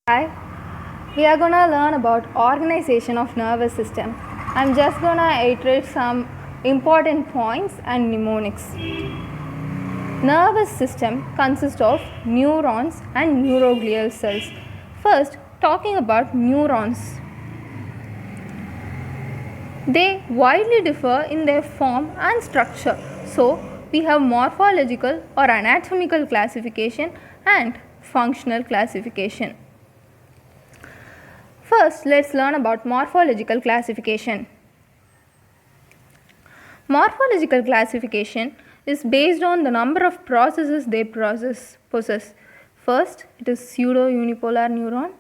Hi, we are gonna learn about organization of nervous system. I'm just gonna iterate some important points and mnemonics. Nervous system consists of neurons and neuroglial cells. First, talking about neurons. They widely differ in their form and structure. So, we have morphological or anatomical classification and functional classification. First, let's learn about morphological classification. Morphological classification is based on the number of processes they possess. First, it is pseudo-unipolar neuron,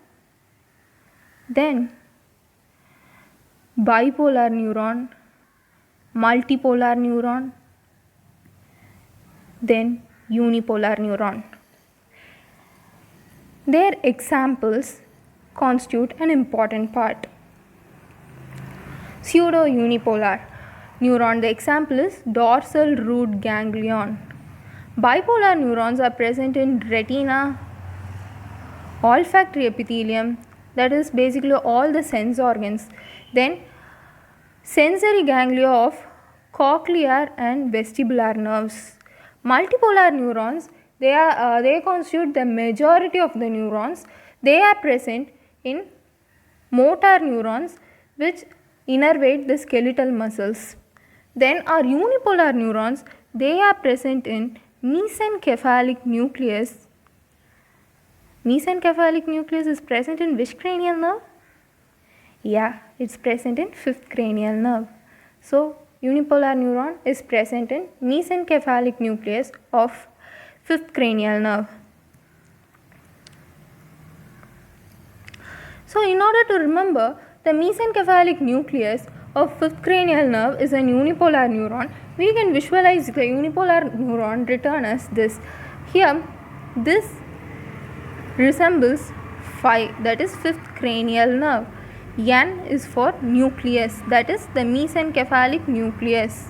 then bipolar neuron, multipolar neuron, then unipolar neuron. Their examples constitute an important part. Pseudo-unipolar neuron, the example is dorsal root ganglion. Bipolar neurons are present in retina, olfactory epithelium, that is basically all the sense organs, then sensory ganglia of cochlear and vestibular nerves. Multipolar neurons, they constitute the majority of the neurons. They are present in motor neurons which innervate the skeletal muscles. Then our unipolar neurons, they are present in mesencephalic nucleus. Mesencephalic nucleus is present in which cranial nerve? Yeah, it's present in fifth cranial nerve. So, unipolar neuron is present in mesencephalic nucleus of fifth cranial nerve. So, in order to remember the mesencephalic nucleus of fifth cranial nerve is an unipolar neuron, we can visualize the unipolar neuron written as this. Here, this resembles 5, that is fifth cranial nerve. N is for nucleus, that is the mesencephalic nucleus.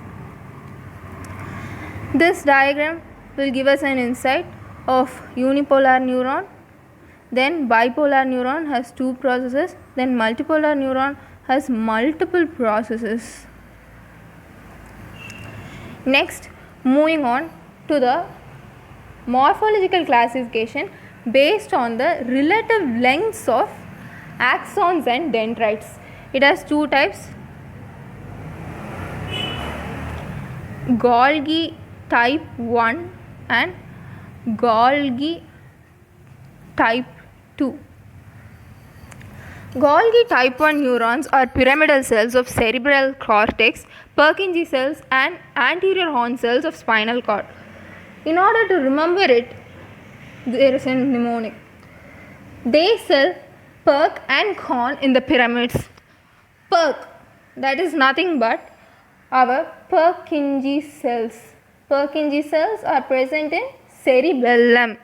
This diagram will give us an insight of unipolar neuron. Then bipolar neuron has 2 processes, then multipolar neuron has multiple processes. Next, moving on to the morphological classification based on the relative lengths of axons and dendrites. It has 2 types: Golgi type 1 and Golgi type 2. Golgi type 1 neurons are pyramidal cells of cerebral cortex, Purkinje cells and anterior horn cells of spinal cord. In order to remember it, there is a mnemonic. They cell Purk and Con in the pyramids. Purk, that is nothing but our Purkinje cells. Purkinje cells are present in cerebellum.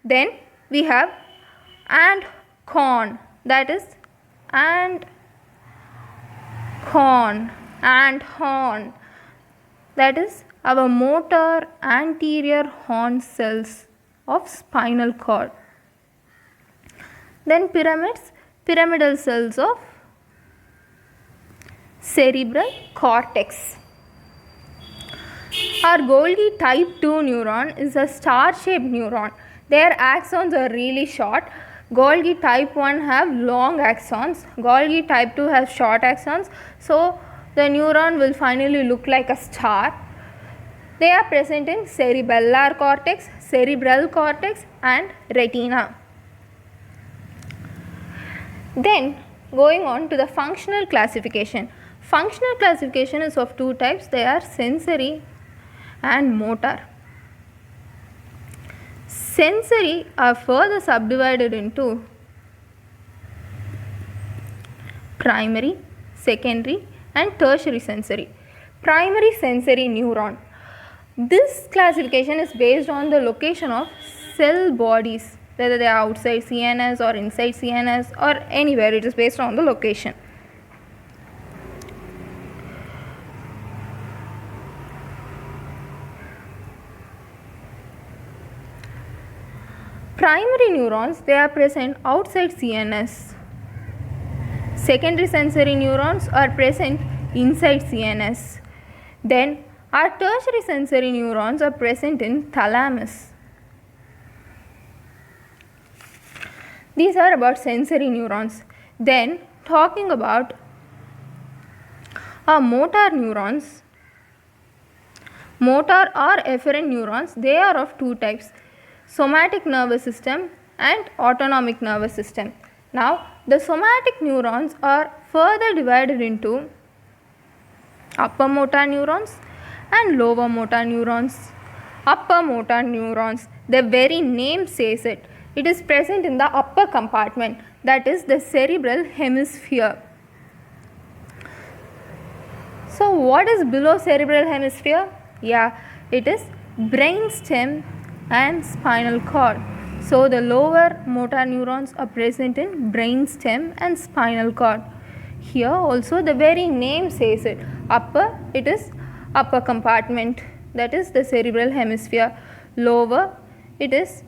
Then we have and Con, that is and horn, that is our motor anterior horn cells of spinal cord. Then pyramids, pyramidal cells of cerebral cortex. Our Golgi type 2 neuron is a star-shaped neuron. Their axons are really short. Golgi type 1 have long axons. Golgi type 2 has short axons. So, the neuron will finally look like a star. They are present in cerebellar cortex, cerebral cortex and retina. Then, going on to the functional classification. Functional classification is of 2 types. They are sensory and motor. Sensory are further subdivided into primary, secondary and tertiary sensory. Primary sensory neuron. This classification is based on the location of cell bodies, whether they are outside CNS or inside CNS or anywhere. It is based on the location. Primary neurons, they are present outside CNS. Secondary sensory neurons are present inside CNS. Then our tertiary sensory neurons are present in thalamus. These are about sensory neurons. Then talking about our motor neurons, motor or efferent neurons, they are of two types, somatic nervous system and autonomic nervous system. Now the somatic neurons are further divided into upper motor neurons and lower motor neurons. Upper motor neurons, the very name says it, it is present in the upper compartment, that is the cerebral hemisphere. So what is below cerebral hemisphere? Yeah, it is brainstem and spinal cord. So the lower motor neurons are present in brainstem and spinal cord. Here also the very name says it. Upper, it is upper compartment, that is the cerebral hemisphere. Lower, it is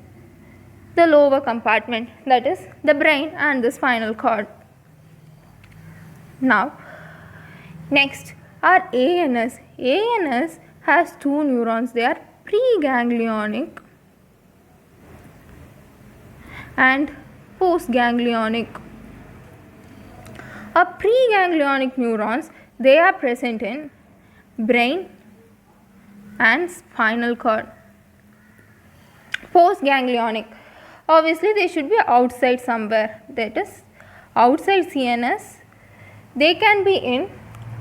the lower compartment, that is the brain and the spinal cord. Now next are ANS. ANS has two neurons, they are preganglionic and postganglionic. Preganglionic neurons, they are present in brain and spinal cord. Postganglionic, obviously they should be outside somewhere, that is outside CNS. They can be in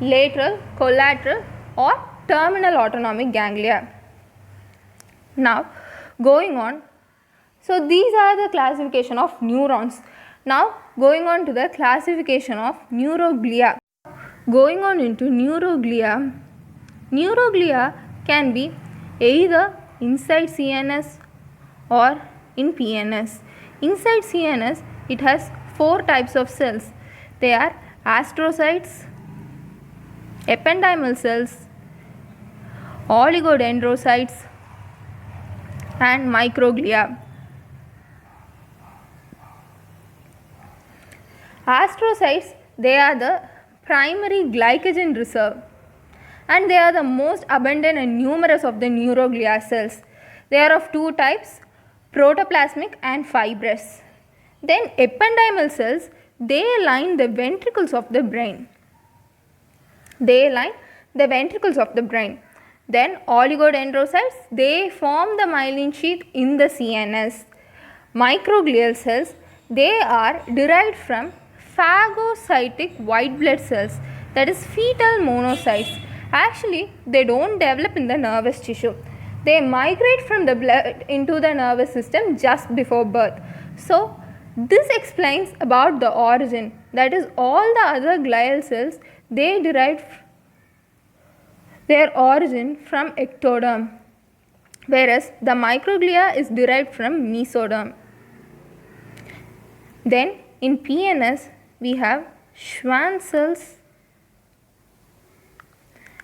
lateral, collateral or terminal autonomic ganglia. Now going on, so these are the classification of neurons. Now going on to the classification of neuroglia. Going on into neuroglia, neuroglia can be either inside CNS or in PNS. Inside CNS, it has four types of cells. They are astrocytes, ependymal cells, oligodendrocytes and microglia. Astrocytes, they are the primary glycogen reserve and they are the most abundant and numerous of the neuroglia cells. They are of two types, protoplasmic and fibrous. Then ependymal cells, they line the ventricles of the brain. They line the ventricles of the brain. Then oligodendrocytes, they form the myelin sheath in the CNS. Microglial cells, they are derived from phagocytic white blood cells, that is fetal monocytes. Actually, they don't develop in the nervous tissue. They migrate from the blood into the nervous system just before birth. So this explains about the origin, that is all the other glial cells, they derived their origin from ectoderm, whereas the microglia is derived from mesoderm. Then in PNS we have Schwann cells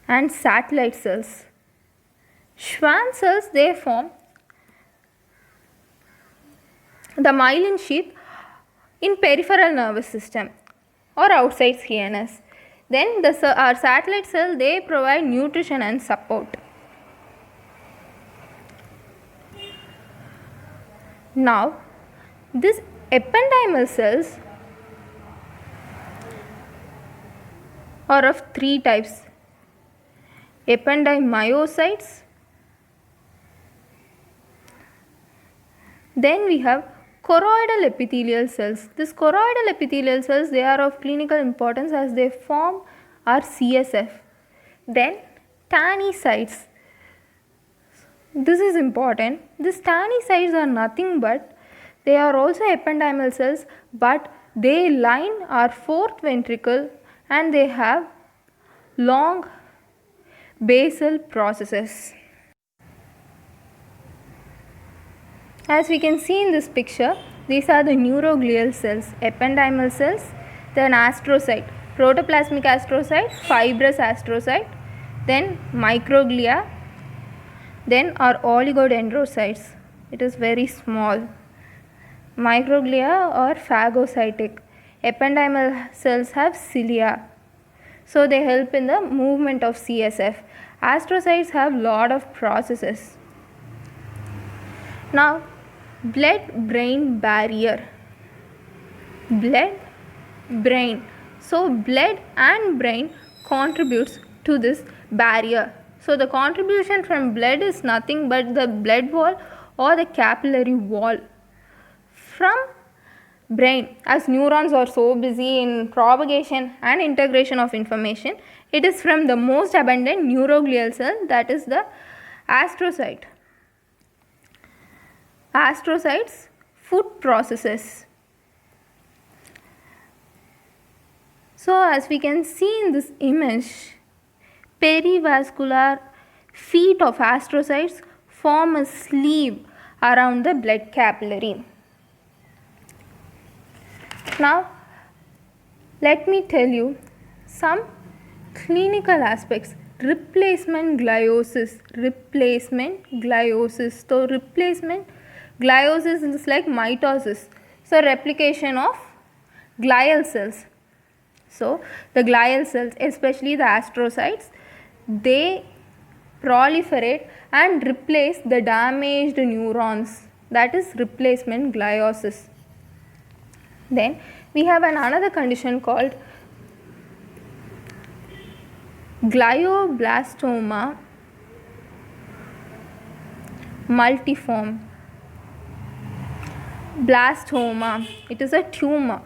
and satellite cells. Schwann cells, they form the myelin sheath in peripheral nervous system or outside CNS. Then our satellite cells, they provide nutrition and support. Now this ependymal cells are of three types, ependymyocytes, then we have choroidal epithelial cells. These choroidal epithelial cells, they are of clinical importance as they form our CSF. Then tanycytes. This is important. These tanycytes are nothing but they are also ependymal cells, but they line our fourth ventricle and they have long basal processes. As we can see in this picture, these are the neuroglial cells, ependymal cells, then astrocyte, protoplasmic astrocyte, fibrous astrocyte, then microglia, then our oligodendrocytes. It is very small. Microglia are phagocytic. Ependymal cells have cilia. So they help in the movement of CSF. Astrocytes have lot of processes. Now, blood-brain barrier. Blood-brain. So blood and brain contributes to this barrier. So the contribution from blood is nothing but the blood wall or the capillary wall. From brain, as neurons are so busy in propagation and integration of information, it is from the most abundant neuroglial cell, that is the astrocyte. Astrocytes, food processes. So as we can see in this image, perivascular feet of astrocytes form a sleeve around the blood capillary. Now, let me tell you some clinical aspects. Replacement gliosis. So, replacement gliosis is like mitosis. So, replication of glial cells. So, the glial cells, especially the astrocytes, they proliferate and replace the damaged neurons. That is replacement gliosis. Then we have another condition called glioblastoma multiforme. Blastoma, it is a tumor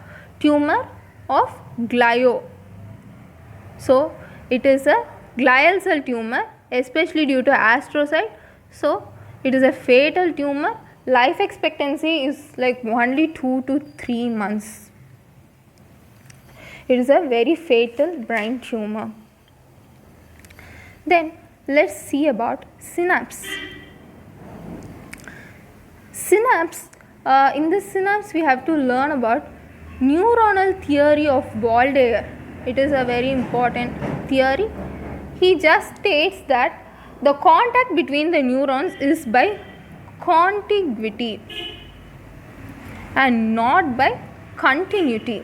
of glio. So it is a glial cell tumor, especially due to astrocyte. So it is a fatal tumor. Life expectancy is like only 2 to 3 months. It is a very fatal brain tumor. Then let's see about synapse. Synapse, in this synapse we have to learn about neuronal theory of Waldeyer. It is a very important theory. He just states that the contact between the neurons is by contiguity and not by continuity.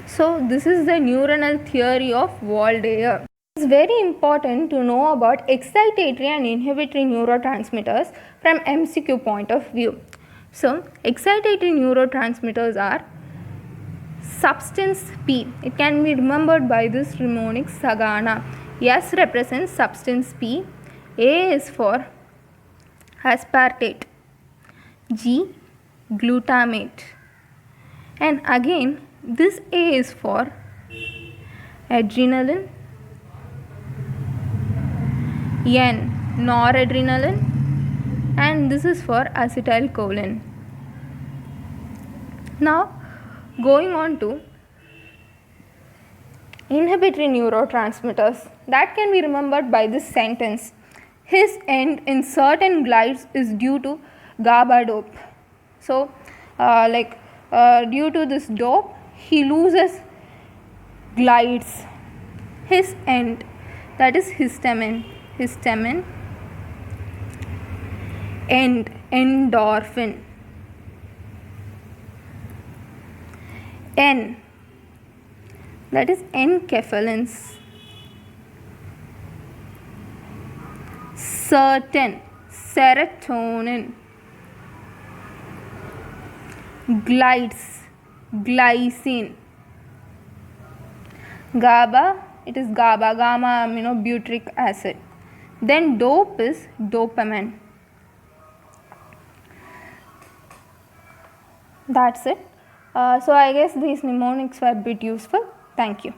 So this is the neuronal theory of Waldeyer. It is very important to know about excitatory and inhibitory neurotransmitters from MCQ point of view. So excitatory neurotransmitters are substance P. It can be remembered by this mnemonic Sagana. S represents substance P. A is for aspartate, G glutamate, and again this A is for adrenaline, N noradrenaline, and this is for acetylcholine. Now going on to inhibitory neurotransmitters, that can be remembered by this sentence: his end in certain glides is due to GABA dope. So due to this dope he loses glides. His end, that is histamine, end, endorphin. N, that is enkephalins. Certain, serotonin. Glides, glycine. GABA, it is GABA, gamma aminobutyric acid. Then dope is dopamine. That's it. So I guess these mnemonics were a bit useful. Thank you.